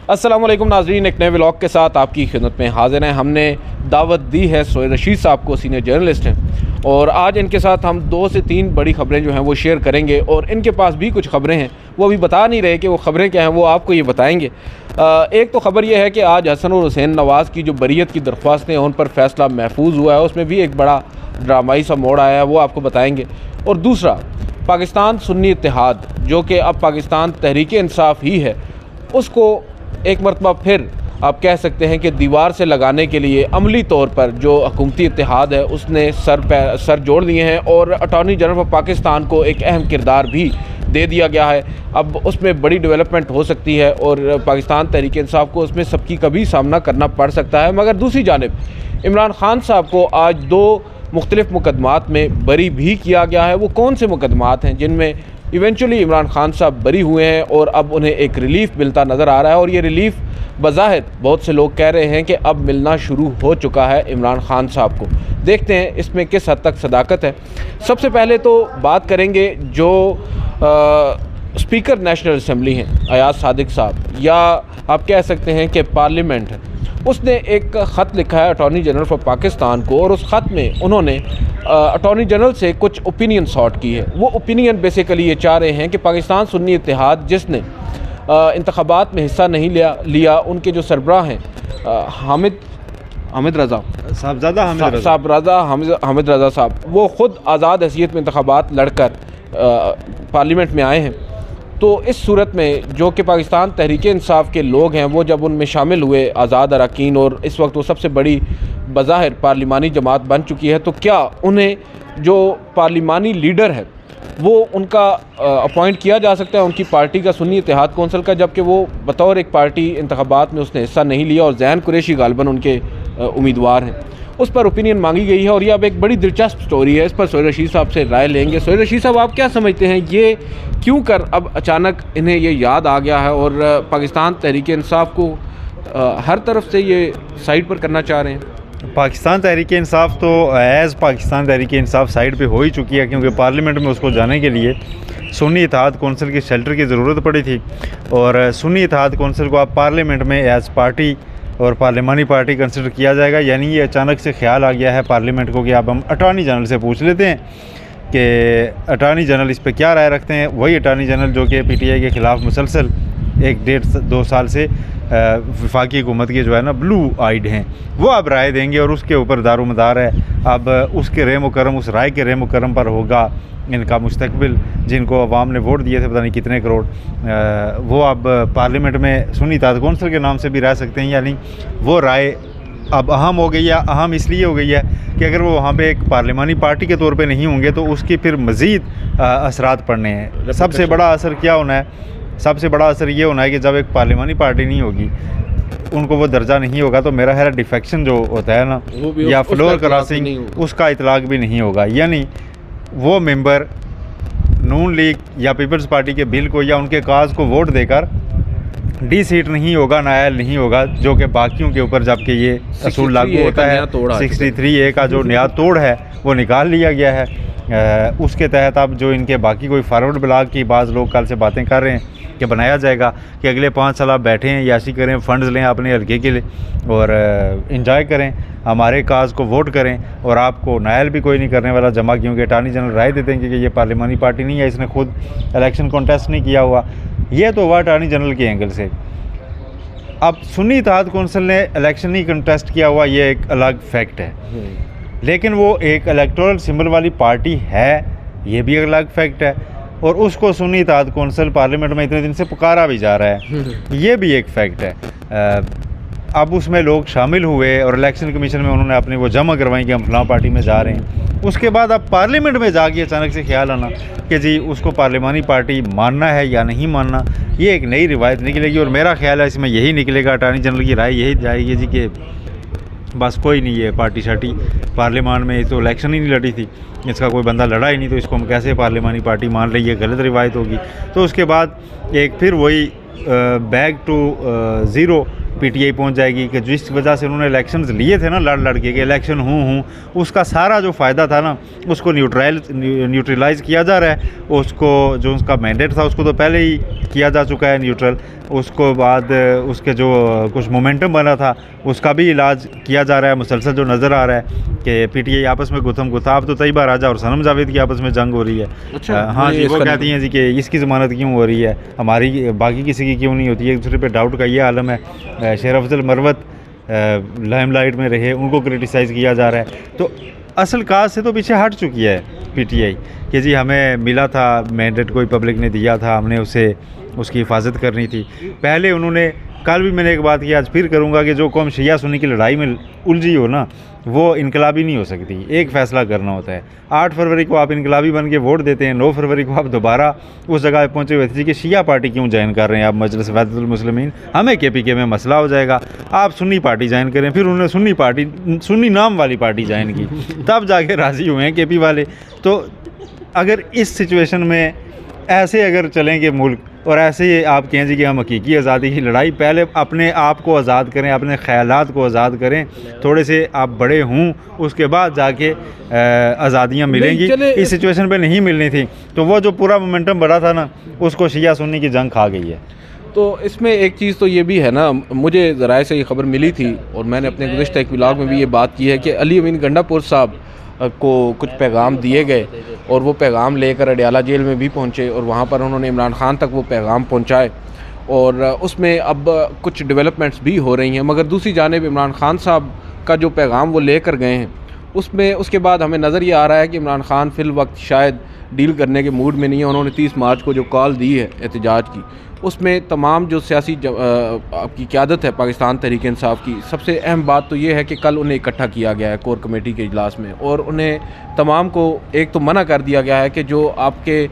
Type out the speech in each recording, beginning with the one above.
अस्सलाम वालेकुम नाज़रीन, एक नए व्लॉग के साथ आपकी खिदमत में हाजिर हैं। हमने दावत दी है सोहेल रशीद साहब को, सीनियर जर्नलिस्ट हैं, और आज इनके साथ हम 2 से 3 बड़ी ख़बरें जो हैं वो शेयर करेंगे। और इनके पास भी कुछ ख़बरें हैं, वो अभी बता नहीं रहे कि वो ख़बरें क्या हैं, वो आपको ये बताएंगे। एक तो ख़बर यह है कि आज हसन और हुसैन नवाज़ की जो बरीयत की दरख्वास्तें हैं उन पर फ़ैसला महफूज हुआ है, उसमें भी एक बड़ा ड्रामाई सा मोड़ आया है, वो आपको बताएँगे। और दूसरा, पाकिस्तान सुन्नी इत्तेहाद जो कि अब पाकिस्तान तहरीक इंसाफ ही है, उसको एक मरतबा फिर आप कह सकते हैं कि दीवार से लगाने के लिए अमली तौर पर जो हुकूमती इत्तेहाद है उसने सर जोड़ दिए हैं, और अटॉर्नी जनरल ऑफ पाकिस्तान को एक अहम किरदार भी दे दिया गया है। अब उसमें बड़ी डेवलपमेंट हो सकती है और पाकिस्तान तहरीक इंसाफ को उसमें सबकी कभी सामना करना पड़ सकता है। मगर दूसरी जानिब इमरान खान साहब को आज 2 मुख्तलिफ़ मुकदमात में बरी भी किया गया है। वो कौन से मुकदमात हैं जिनमें इवेंचुअली इमरान खान साहब बरी हुए हैं और अब उन्हें एक रिलीफ़ मिलता नज़र आ रहा है, और ये रिलीफ़ बज़ाहिर बहुत से लोग कह रहे हैं कि अब मिलना शुरू हो चुका है इमरान खान साहब को। देखते हैं इसमें किस हद तक सदाकत है। सबसे पहले तो बात करेंगे जो स्पीकर नेशनल असम्बली हैं अयाज सादिक साहब, या आप कह सकते हैं कि पार्लियामेंट है, उसने एक ख़त लिखा है अटॉर्नी जनरल ऑफ पाकिस्तान को, और उस ख़त में उन्होंने अटॉर्नी जनरल से कुछ ओपिनियन सॉर्ट की है। वो ओपिनियन बेसिकली ये चाह रहे हैं कि पाकिस्तान सुन्नी इत्तेहाद जिसने इंतखाबात में हिस्सा नहीं लिया उनके जो सरबराह हैं हामिद रज़ा साहब, वो ख़ुद आज़ाद हैसियत में इंतखाबात लड़कर पार्लियामेंट में आए हैं। तो इस सूरत में जो कि पाकिस्तान तहरीक इंसाफ के लोग हैं, वो जब उनमें शामिल हुए आज़ाद अरकान, और इस वक्त वो सबसे बड़ी बज़ाहिर पार्लिमानी जमात बन चुकी है, तो क्या उन्हें जो पार्लिमानी लीडर है वो उनका अपॉइंट किया जा सकता है उनकी पार्टी का, सुन्नी इत्तेहाद कौंसिल का, जबकि वो बतौर एक पार्टी इंतखाबात में उसने हिस्सा नहीं लिया और ज़ैन कुरैशी गालिबन उनके उम्मीदवार हैं। उस पर ओपिनियन मांगी गई है, और ये अब एक बड़ी दिलचस्प स्टोरी है। इस पर सोहेल रशीद साहब से राय लेंगे। सोहेल रशीद साहब, आप क्या समझते हैं, ये क्यों कर अब अचानक इन्हें ये याद आ गया है और पाकिस्तान तहरीक इंसाफ को हर तरफ से ये साइड पर करना चाह रहे हैं? पाकिस्तान तहरीक इंसाफ तो एज़ पाकिस्तान तहरीक इंसाफ साइड पे हो ही चुकी है, क्योंकि पार्लियामेंट में उसको जाने के लिए सुन्नी इत्तेहाद कौंसिल के शेल्टर की ज़रूरत पड़ी थी, और सुन्नी इत्तेहाद कौंसिल को अब पार्लियामेंट में एज़ पार्टी और पार्लिमानी पार्टी कंसिडर किया जाएगा। यानी ये अचानक से ख्याल आ गया है पार्लियामेंट को कि अब हम अटॉर्नी जनरल से पूछ लेते हैं कि अटॉर्नी जनरल इस पर क्या राय रखते हैं। वही अटॉर्नी जनरल जो कि PTI के ख़िलाफ़ मुसलसल 1-1.5-2 साल से वफाकी हुकूमत के जो है ना ब्लू आइड हैं, वो अब राय देंगे, और उसके ऊपर दारोमदार है। अब उसके रेम करम, उस राय के रेम करम पर होगा इनका मुस्तकबिल। जिनको अवाम ने वोट दिए थे पता नहीं कितने करोड़, वो अब पार्लियामेंट में सुन्नी इत्तेहाद कौंसिल के नाम से भी रह सकते हैं। यानी वो राय अब अहम हो गई है। अहम इसलिए हो गई है कि अगर वो वहाँ पे एक पार्लिमानी पार्टी के तौर पे नहीं होंगे तो उसकी फिर मज़ीद असरात पड़ने हैं। सबसे बड़ा असर क्या होना है? सबसे बड़ा असर ये होना है कि जब एक पार्लिमानी पार्टी नहीं होगी, उनको वो दर्जा नहीं होगा, तो मेरा है डिफेक्शन जो होता है ना, या फ्लोर क्रॉसिंग, उसका इतलाक़ भी नहीं होगा। यानी वो मेंबर नून लीग या पीपल्स पार्टी के बिल को या उनके काज को वोट देकर सीट नहीं होगा, नायल नहीं होगा, जो कि बाकियों के ऊपर जबकि ये असूल लागू होता है। 63A का जो नया तोड़ है वो निकाल लिया गया है। उसके तहत अब जो इनके बाकी कोई फॉरवर्ड ब्लॉक की बाज़ लोग कल से बातें कर रहे हैं कि बनाया जाएगा कि अगले 5 साल आप बैठें, याशी करें, फ़ंड्स लें अपने हल्के के लिए और इंजॉय करें, हमारे काज को वोट करें, और आपको नायल भी कोई नहीं करने वाला जमा, क्योंकि अटॉर्नी जनरल राय देते हैं कि ये पार्लिमानी पार्टी नहीं है, इसने खुद इलेक्शन कॉन्टेस्ट नहीं किया हुआ। ये तो हुआ अटॉर्नी जनरल के एंगल से। अब सुन्नी इत्तेहाद कौंसिल ने इलेक्शन नहीं कंटेस्ट किया हुआ, ये एक अलग फैक्ट है, लेकिन वो एक इलेक्टोरल सिंबल वाली पार्टी है, ये भी एक अलग फैक्ट है, और उसको सुन्नी इत्तेहाद कौंसिल पार्लियामेंट में इतने दिन से पुकारा भी जा रहा है, ये भी एक फैक्ट है। अब उसमें लोग शामिल हुए और इलेक्शन कमीशन में उन्होंने अपनी वो जमा करवाई कि हम फलां पार्टी में जा रहे हैं। उसके बाद अब पार्लियामेंट में जाके अचानक से ख्याल आना कि जी उसको पार्लिमानी पार्टी मानना है या नहीं मानना, ये एक नई रिवायत निकलेगी, और मेरा ख्याल है इसमें यही निकलेगा, अटॉर्नी जनरल की राय यही जाएगी जी कि बस कोई नहीं है पार्टी शार्टी, पार्लियामान में तो इलेक्शन ही नहीं लड़ी थी, इसका कोई बंदा लड़ा ही नहीं, तो इसको हम कैसे पार्लिमानी पार्टी मान रही है, गलत रिवायत होगी। तो उसके बाद एक फिर वही बैक टू ज़ीरो PTI पहुंच जाएगी कि जिस वजह से उन्होंने इलेक्शंस लिए थे ना लड़ के कि इलेक्शन हूँ उसका सारा जो फ़ायदा था ना उसको न्यूट्रलाइज़ किया जा रहा है। उसको जो उसका मैंडेट था उसको तो पहले ही किया जा चुका है न्यूट्रल, उसको बाद उसके जो कुछ मोमेंटम बना था उसका भी इलाज किया जा रहा है। मुसलसल जो नज़र आ रहा है कि पीटीआई आपस में गुथम गुथा, अब तो तैयबा राजा और सनम जावेद की आपस में जंग हो रही है। अच्छा, हाँ जी, वो कहती हैं जी कि इसकी ज़मानत क्यों हो रही है, हमारी बाकी किसी की क्यों नहीं होती है। एक दूसरे पे डाउट का ये आलम है। शेर अफजल मरवत लाइमलाइट में रहे, उनको क्रिटिसाइज़ किया जा रहा है। तो असल काज से तो पीछे हट चुकी है पीटीआई कि जी हमें मिला था मैंडेट, कोई पब्लिक ने दिया था, हमने उसे उसकी हिफाजत करनी थी। पहले उन्होंने, कल भी मैंने एक बात की, आज फिर करूँगा कि जो कौम शिया सुन्नी की लड़ाई में उलझी हो ना, वो इनकलाबी नहीं हो सकती। एक फ़ैसला करना होता है। 8 फरवरी को आप इनकलाबी बन के वोट देते हैं, 9 फरवरी को आप दोबारा उस जगह पे पहुँचे हुए थे कि शिया पार्टी क्यों ज्वाइन कर रहे हैं आप मजलिस वहदतुल मुस्लिमीन, हमें KPK में मसला हो जाएगा, आप सुन्नी पार्टी ज्वाइन करें। फिर उन्होंने सुन्नी नाम वाली पार्टी ज्वाइन की, तब जाके राज़ी हुए हैं KP वाले। तो अगर इस सिचुएशन में ऐसे अगर चलेंगे मुल्क, और ऐसे ही आप कहें जी कि हम हकीकी आज़ादी की लड़ाई, पहले अपने आप को आज़ाद करें, अपने ख़यालात को आज़ाद करें, थोड़े से आप बड़े हों, उसके बाद जाके आज़ादियाँ मिलेंगी। इस सिचुएशन पे नहीं मिलनी थी। तो वो जो पूरा मोमेंटम बढ़ा था ना, उसको शिया सुन्नी की जंग खा गई है। तो इसमें एक चीज़ तो ये भी है ना, मुझे ज़राए से ये खबर मिली थी और मैंने अपने गुज़िश्ता एक व्लॉग में भी ये बात की है कि अली अमीन गंडापुर साहब को कुछ पैगाम दिए गए और वो पैगाम लेकर अडयाला जेल में भी पहुंचे और वहाँ पर उन्होंने इमरान खान तक वो पैगाम पहुंचाए और उसमें अब कुछ डेवलपमेंट्स भी हो रही हैं। मगर दूसरी जानिब इमरान खान साहब का जो पैगाम वो लेकर गए हैं, उसमें उसके बाद हमें नज़र ये आ रहा है कि इमरान खान फ़िल वक्त शायद डील करने के मूड में नहीं है। उन्होंने 30 मार्च को जो कॉल दी है एहतजाज की, उसमें तमाम जो सियासी आपकी क़यादत है पाकिस्तान तहरीक इंसाफ की, सबसे अहम बात तो ये है कि कल उन्हें इकट्ठा किया गया है कोर कमेटी के इजलास में और उन्हें तमाम को एक तो मना कर दिया गया है कि जो आपके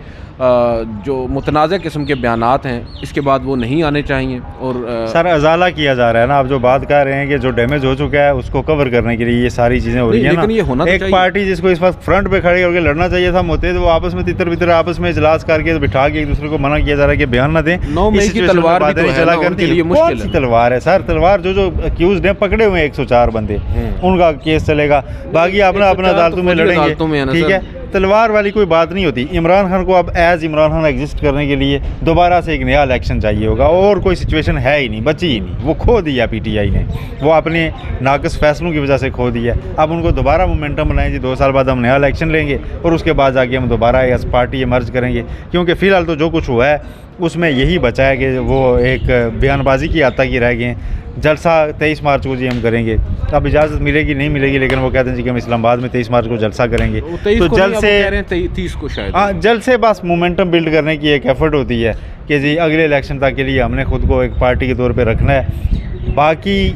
जो मुतनाज़ किस्म के बयानात हैं इसके बाद वो नहीं आने चाहिए। और सर अजाला किया जा रहा है ना, आप जो बात कर रहे हैं कि जो डैमेज हो चुका है उसको कवर करने के लिए ये सारी चीज़ें हो रही हैं ना। ये होना एक पार्टी जिसको इस वक्त फ्रंट पे खड़े होकर लड़ना चाहिए था मोते, तो वो आपस में तितर बितर आपस में इजलास करके बिठा के एक दूसरे को मना किया जा रहा है कि बयान ना दें। 9 मई की तलवार भी तो चला करती है, कौन सी तलवार है सर? तलवार जो अक्यूज हैं, पकड़े हुए हैं 104 बंदे, उनका केस चलेगा, बाकी अपना अपना अदालतों में लड़ेंगे, ठीक है। तलवार वाली कोई बात नहीं होती। इमरान खान को अब एज इमरान खान एग्जिस्ट करने के लिए दोबारा से एक नया इलेक्शन चाहिए होगा और कोई सिचुएशन है ही नहीं, बची ही नहीं। वो खो दिया पीटीआई ने, वो अपने नाकस फैसलों की वजह से खो दिया। अब उनको दोबारा मोमेंटम बनाएं जी, 2 साल बाद हम नया इलेक्शन लेंगे और उसके बाद जाके हम दोबारा एज पार्टी इमर्ज करेंगे। क्योंकि फ़िलहाल तो जो कुछ हुआ है उसमें यही बचा है कि वो एक बयानबाजी की हद तक ही रह गए हैं। जलसा 23 मार्च को जी हम करेंगे, अब इजाज़त मिलेगी नहीं मिलेगी, लेकिन वो कहते हैं जी कि हम इस्लामाबाद में 23 मार्च को जलसा करेंगे। तो जल्द से 30 को शायद, हाँ, जल्द से बस मोमेंटम बिल्ड करने की एक एफर्ट होती है कि जी अगले इलेक्शन तक के लिए हमने ख़ुद को एक पार्टी के तौर पे रखना है। बाकी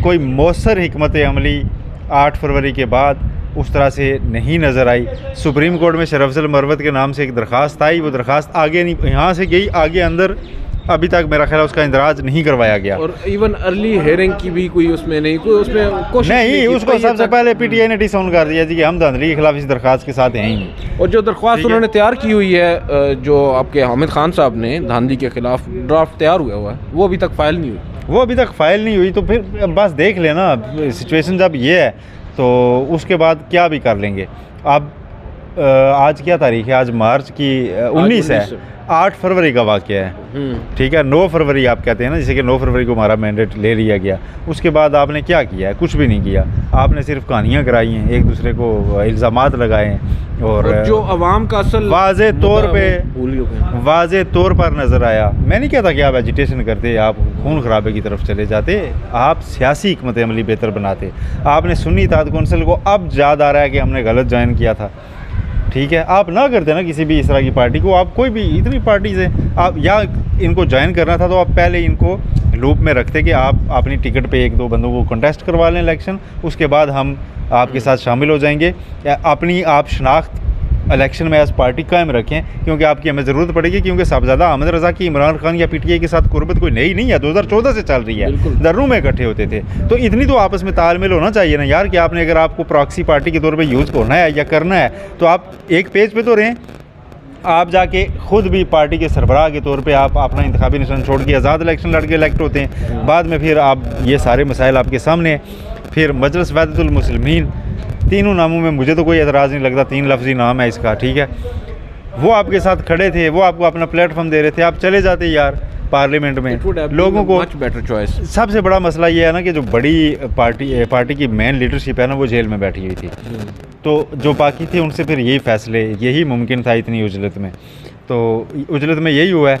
कोई मौसर हिकमत अमली 8 फरवरी के बाद उस तरह से नहीं नज़र आई। सुप्रीम कोर्ट में शेर अफजल मरवत के नाम से एक दरख्वास्त आई, वो दरख्वास्त आगे नहीं, यहाँ से गई आगे अंदर, अभी तक मेरा ख्याल उसका इंदराज नहीं करवाया गया। और इवन अर्ली हेयरिंग की भी कोई उसमें नहीं, कोई उसमें कोशिश नहीं, उसको सबसे पहले पीटीआई ने डिसाउंड कर दिया जी कि हम धांधली के खिलाफ इस दरख्वास्त के साथ हैं ही नहीं। और जो दरख्वास्त उन्होंने तैयार की हुई है, जो आपके हामिद खान साहब ने धांधली के खिलाफ ड्राफ्ट तैयार हुआ है, वो अभी तक फाइल नहीं हुई। तो फिर बस देख लेना, सिचुएशन जब ये है तो उसके बाद क्या भी कर लेंगे। अब आज क्या तारीख है? आज मार्च की 19 है। 8 फरवरी का वाक़या है, ठीक है। 9 फरवरी आप कहते हैं ना, जैसे कि 9 फरवरी को हमारा मैंडेट ले लिया गया, उसके बाद आपने क्या किया है? कुछ भी नहीं किया। आपने सिर्फ कहानियाँ कराई हैं, एक दूसरे को इल्ज़ामात लगाए हैं और जो अवाम का असल वाज़े तौर पर नज़र आया। मैं नहीं कहता कि आप एजिटेशन करते, आप खून खराबे की तरफ चले जाते, आप सियासी हिकमत अमली बेहतर बनाते। आपने सुन्नी इत्तेहाद कौंसिल को अब याद आ रहा है कि हमने गलत ज्वाइन किया था, ठीक है। आप ना करते ना किसी भी इस तरह की पार्टी को, आप कोई भी इतनी पार्टी से आप या इनको ज्वाइन करना था तो आप पहले इनको लूप में रखते कि आप अपनी टिकट पे 1-2 बंदों को कंटेस्ट करवा लें इलेक्शन, उसके बाद हम आपके साथ शामिल हो जाएंगे। अपनी आप शनाख्त इलेक्शन में एज पार्टी कायम रखें, क्योंकि आपकी हमें ज़रूरत पड़ेगी। क्योंकि साहबजादा अहमद रज़ा की इमरान खान या पीटीआई के साथ कुर्बत कोई नई नहीं है, 2014 से चल रही है, दर्रों में इकट्ठे होते थे। तो इतनी तो आपस में तालमेल होना चाहिए ना यार, कि आपने अगर आपको प्रॉक्सी पार्टी के तौर पे यूज़ होना है या करना है तो आप एक पेज पे तो रहें। आप जाके खुद भी पार्टी के सरबराह के तौर पे आप अपना इंतखाबी निशान छोड़ के आज़ाद इलेक्शन लड़ के इलेक्ट होते हैं, बाद में फिर आप ये सारे मसाइल आपके सामने हैं। फिर मजलिस वहदतुल मुस्लिमीन, तीनों नामों में मुझे तो कोई एतराज़ नहीं लगता, 3 लफ्ज़ी नाम है इसका, ठीक है। वो आपके साथ खड़े थे, वो आपको अपना प्लेटफॉर्म दे रहे थे, आप चले जाते यार। पार्लियामेंट में लोगों को मच बेटर चॉइस। सबसे बड़ा मसला ये है ना कि जो बड़ी पार्टी की मेन लीडरशिप है ना, वो जेल में बैठी हुई थी। तो जो बाकी थे उनसे फिर यही फैसले, यही मुमकिन था इतनी उजलत में। तो उजलत में यही हुआ है।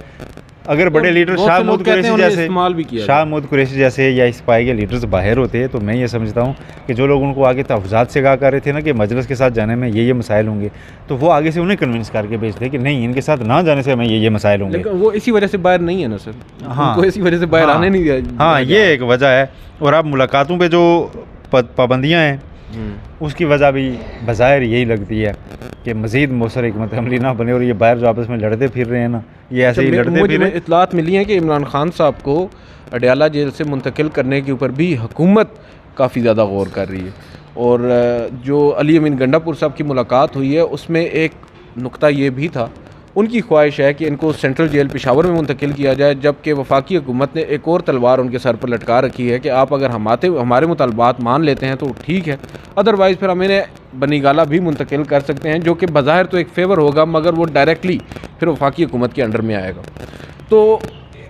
अगर बड़े लीडर शाह महमूद कुरैशी जैसे या इस पाए के लीडर्स बाहर होते हैं, तो मैं ये समझता हूँ कि जो लोग उनको आगे तहफ़्फ़ुज़ात से कहा कर रहे थे ना कि मजलिस के साथ जाने में ये मसाइल होंगे, तो वो आगे से उन्हें कन्विंस करके भेजते कि नहीं, इनके साथ ना जाने से हमें ये मसाइल होंगे। वो इसी वजह से बाहर नहीं है ना सर। हाँ, उनको इसी वजह से बाहर आने नहीं दिया। हाँ, ये एक वजह है। और अब मुलाकातों पर जो पाबंदियाँ हैं उसकी वजह भी बज़ाहिर यही लगती है कि मज़ीद मौसर हिकमत अमली ना बने और ये बाहर जो आपस में लड़ते फिर रहे हैं ना, ये ऐसे ही लड़ते फिर रहे हैं। इतलात मिली है कि इमरान खान साहब को अडयाला जेल से मुंतकिल करने के ऊपर भी हुकूमत काफ़ी ज़्यादा गौर कर रही है। और जो अली अमीन गंडापुर साहब की मुलाकात हुई है उसमें एक नुक्ता ये भी था, उनकी ख्वाहिश है कि इनको सेंट्रल जेल पेशावर में मुंतकिल किया जाए, जबकि वफाकी हुकूमत ने एक और तलवार उनके सर पर लटका रखी है कि आप अगर हमारे मुतालबात मान लेते हैं तो ठीक है, अदरवाइज़ फिर हम इन्हें बनीगाला भी मुंतकिल कर सकते हैं, जो कि बज़ाहिर तो एक फेवर होगा मगर वो डायरेक्टली फिर वफाकी हुकूमत के अंडर में आएगा। तो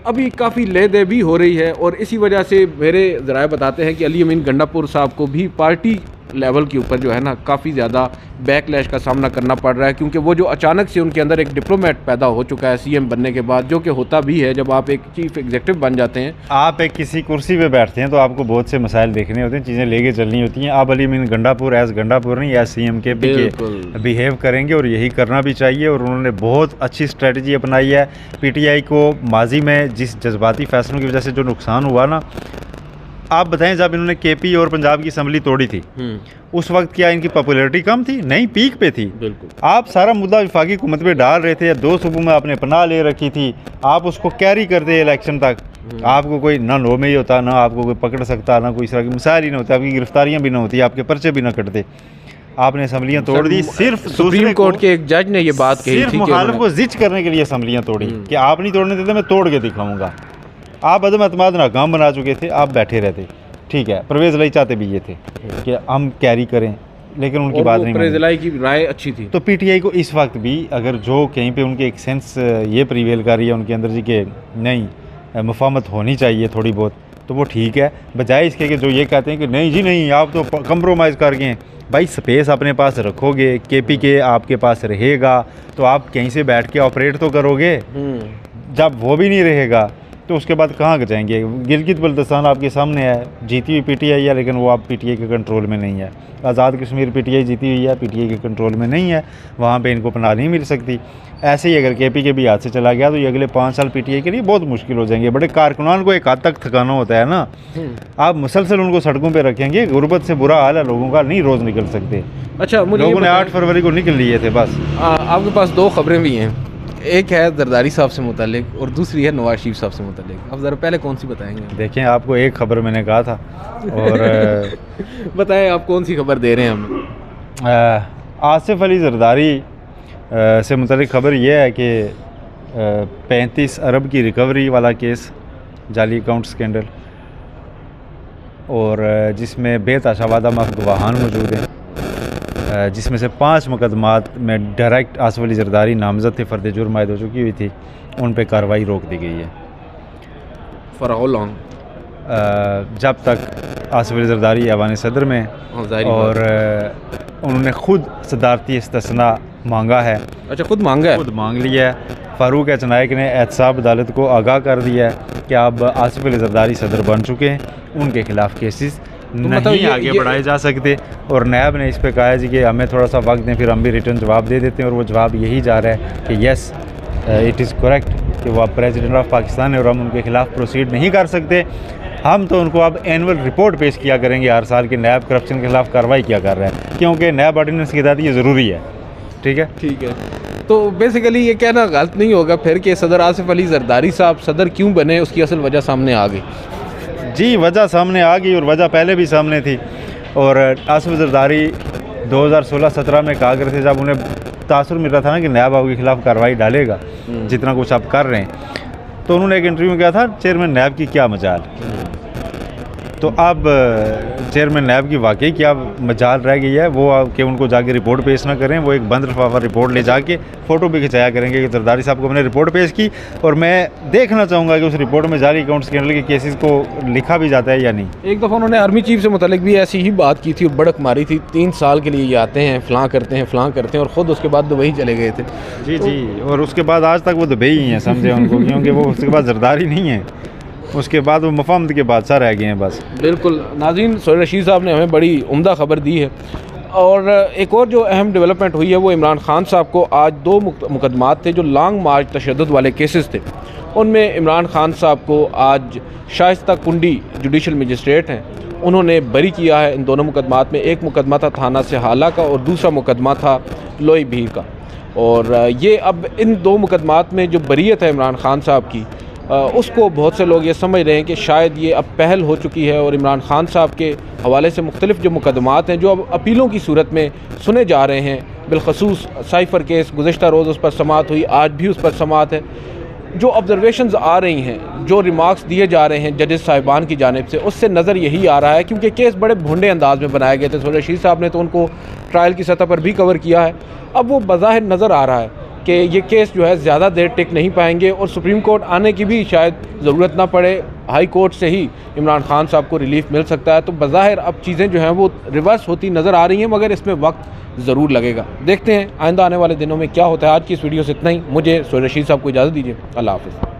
अभी काफ़ी ले दे भी हो रही है और इसी वजह से मेरे ज़राए बताते हैं कि अली अमीन गंडापुर साहब को भी पार्टी लेवल के ऊपर जो है ना काफ़ी ज़्यादा बैकलैश का सामना करना पड़ रहा है, क्योंकि वो जो अचानक से उनके अंदर एक डिप्लोमेट पैदा हो चुका है सीएम बनने के बाद, जो कि होता भी है जब आप एक चीफ एग्जीक्यूटिव बन जाते हैं, आप एक किसी कुर्सी पे बैठते हैं तो आपको बहुत से मसाइल देखने होते हैं, चीज़ें लेके चलनी होती हैं। आप अली अमीन गंडापुर एज गंडापुर नहीं, एज CM के बिहेव करेंगे और यही करना भी चाहिए। और उन्होंने बहुत अच्छी स्ट्रेटजी अपनाई है। PTI को माजी में जिस जज्बाती फैसलों की वजह से जो नुकसान हुआ ना, आप बताएं, जब इन्होंने KP और पंजाब की असम्बली तोड़ी थी उस वक्त क्या इनकी पॉपुलैरिटी कम थी? नहीं, पीक पे थी। बिल्कुल। आप सारा मुद्दा वफाकी हुकूमत पे डाल रहे थे, 2 सूबों में आपने पनाह ले रखी थी, आप उसको कैरी करते इलेक्शन तक, आपको कोई ना लो में ही होता, ना आपको कोई पकड़ सकता, ना कोई इस तरह की मिसाइल ही ना होती, आपकी गिरफ्तारियाँ भी ना होती, आपके पर्चे भी ना कटते। आपने असम्बलियाँ तोड़ दी, सिर्फ सुप्रीम कोर्ट के एक जज ने ये बात कही थी, मुखालिफ को जिच करने के लिए असम्बलियाँ तोड़ी कि आप नहीं तोड़ने देते, मैं तोड़ के दिखाऊंगा। आप अदम एतमाद नाकाम बना चुके थे, आप बैठे रहते। ठीक है, परवेज़ इलाही चाहते भी ये थे कि हम कैरी करें, लेकिन उनकी बात नहीं, परवेज़ इलाही की राय अच्छी थी। तो PTI को इस वक्त भी अगर जो कहीं पे उनके एक सेंस ये प्रीवेल कर रही है उनके अंदर जी कि नहीं मुफाहमत होनी चाहिए थोड़ी बहुत, तो वो ठीक है, बजाय इसके कि जो ये कहते हैं कि नहीं जी नहीं, आप तो कंप्रोमाइज़ कर गए हैं। भाई स्पेस अपने पास रखोगे, KP के आपके पास रहेगा तो आप कहीं से बैठ के ऑपरेट तो करोगे। जब वो भी नहीं रहेगा तो उसके बाद कहाँ जाएंगे? गिलगित बल्तिस्तान आपके सामने है, जीती हुई PTI है, लेकिन वो आप PTI के कंट्रोल में नहीं है। आज़ाद कश्मीर PTI जीती हुई है, PTI के कंट्रोल में नहीं है, वहाँ पे इनको पनाह नहीं मिल सकती। ऐसे ही अगर KP के भी हाथ से चला गया तो ये अगले 5 साल PTI के लिए बहुत मुश्किल हो जाएंगे। बड़े कारकुनान को एक हद तक थकाना होता है ना, आप मुसलसल उनको सड़कों पर रखेंगे, गुर्बत से बुरा हाल है लोगों का, नहीं रोज़ निकल सकते। अच्छा, लोगों ने 8 फरवरी को निकल लिए थे बस। आपके पास 2 खबरें भी हैं, एक है जरदारी साहब से मुतालिक और दूसरी है नवाज शरीफ साहब से मुतालिक। आप ज़रा पहले कौन सी बताएंगे? देखें, आपको एक खबर मैंने कहा था और बताएं आप कौन सी खबर दे रहे हैं हमें? आसिफ अली जरदारी से मुतालिक खबर यह है कि 35 अरब की रिकवरी वाला केस, जाली अकाउंट स्कैंडल, और जिसमें बेतहाशा वादा माफ गवाहान मौजूद हैं, जिसमें से 5 मुकदमात में डायरेक्ट आसिफ अली जरदारी नामजद थे, फ़र्द जुर्म आयद हो चुकी हुई थी, उन पे कार्रवाई रोक दी गई है फॉर हाउ लॉन्ग? जब तक आसिफ अली जरदारी ऐवान सदर में, और उन्होंने खुद सदारती इस्तिस्ना मांगा है। अच्छा, खुद मांगा है? खुद मांग लिया है। फ़ारूक एच नायक ने एहतसाब अदालत को आगाह कर दिया है कि अब आसिफ अली जरदारी सदर बन चुके हैं, उनके खिलाफ केसेस नहीं आगे बढ़ाए जा सकते। और नैब ने इस पर कहा है जी कि हमें थोड़ा सा वक्त दें, फिर हम भी रिटर्न जवाब दे देते हैं। और वो जवाब यही जा रहा है कि येस इट इज़ करेक्ट कि वो अब प्रेसिडेंट ऑफ पाकिस्तान है और हम उनके खिलाफ प्रोसीड नहीं कर सकते। हम तो उनको अब एनुअल रिपोर्ट पेश किया करेंगे हर साल कि नैब करप्शन के खिलाफ कार्रवाई क्या कर रहा है, क्योंकि नैब ऑर्डिनेंस के तहत ये ज़रूरी है। ठीक है, ठीक है। तो बेसिकली ये कहना गलत नहीं होगा फिर कि सदर आसिफ अली जरदारी साहब सदर क्यों बने, उसकी असल वजह सामने आ गई? जी, वजह सामने आ गई और वजह पहले भी सामने थी। और आसिफ जरदारी 2016-17 में कहा करते थे, जब उन्हें तासुर मिल रहा था ना कि नैब के खिलाफ कार्रवाई डालेगा जितना कुछ आप कर रहे हैं, तो उन्होंने एक इंटरव्यू में कहा था चेयरमैन नैब की क्या मजाल। तो अब चेयरमैन नैब की वाकई क्या मजाल रह गई है, वो कि उनको जाके रिपोर्ट पेश ना करें। वो एक बंद लिफाफा रिपोर्ट ले जाके फ़ोटो भी खिंचाया करेंगे कि जरदारी साहब को हमने रिपोर्ट पेश की, और मैं देखना चाहूँगा कि उस रिपोर्ट में जाली अकाउंट स्कैंडल के केसेस को लिखा भी जाता है या नहीं। एक दफ़ा उन्होंने आर्मी चीफ से मुतल्लिक भी ऐसी ही बात की थी और बड़क मारी थी, 3 साल के लिए ये आते हैं, फ़लाँ करते हैं, फ़लाँ करते हैं, और ख़ुद उसके बाद दुबई चले गए थे। जी, और उसके बाद आज तक वो दुबई ही हैं, समझे उनको, क्योंकि वो उसके बाद जरदारी नहीं है, उसके बाद वो मुफाहमत के बादशाह रह गए हैं बस। बिल्कुल नाज़रीन, सोहेल रशीद साहब ने हमें बड़ी उम्दा खबर दी है। और एक और जो अहम डेवलपमेंट हुई है वो इमरान खान साहब को आज 2 मुकदमात थे जो लॉन्ग मार्च तशद्दुद वाले केसेस थे, उनमें इमरान खान साहब को आज शाइस्ता कुंडी जुडिशल मजिस्ट्रेट हैं, उन्होंने बरी किया है इन दोनों मुकदमात में। एक मुकदमा था थाना सहाला का और दूसरा मुकदमा था लोई भीर का। और ये अब इन 2 मुकदमात में जो बरीयत है इमरान खान साहब की, उसको बहुत से लोग ये समझ रहे हैं कि शायद ये अब पहल हो चुकी है और इमरान खान साहब के हवाले से मुख्तलिफ जो मुकदमात हैं जो अब अपीलों की सूरत में सुने जा रहे हैं, बिलखसूस साइफ़र केस गुज़िश्ता रोज़ उस पर समाअत हुई, आज भी उस पर समाअत है। जो ऑब्जर्वेशंस आ रही हैं, जो रिमार्क्स दिए जा रहे हैं जजेस साहिबान की जानिब से, उससे नज़र यही आ रहा है, क्योंकि केस बड़े भुंडे अंदाज में बनाए गए थे। सोहेल रशीद साहब ने तो उनको ट्रायल की सतह पर भी कवर किया है। अब वो बज़ाहिर नज़र आ रहा है कि ये केस जो है ज़्यादा देर टिक नहीं पाएंगे और सुप्रीम कोर्ट आने की भी शायद ज़रूरत ना पड़े, हाई कोर्ट से ही इमरान खान साहब को रिलीफ मिल सकता है। तो बज़ाहिर अब चीज़ें जो हैं वो रिवर्स होती नज़र आ रही हैं, मगर इसमें वक्त ज़रूर लगेगा। देखते हैं आइंदा आने वाले दिनों में क्या होता है। आज की इस वीडियो से इतना ही। मुझे सोहेल रशीद साहब को इजाज़त दीजिए। अल्लाह हाफ़िज़।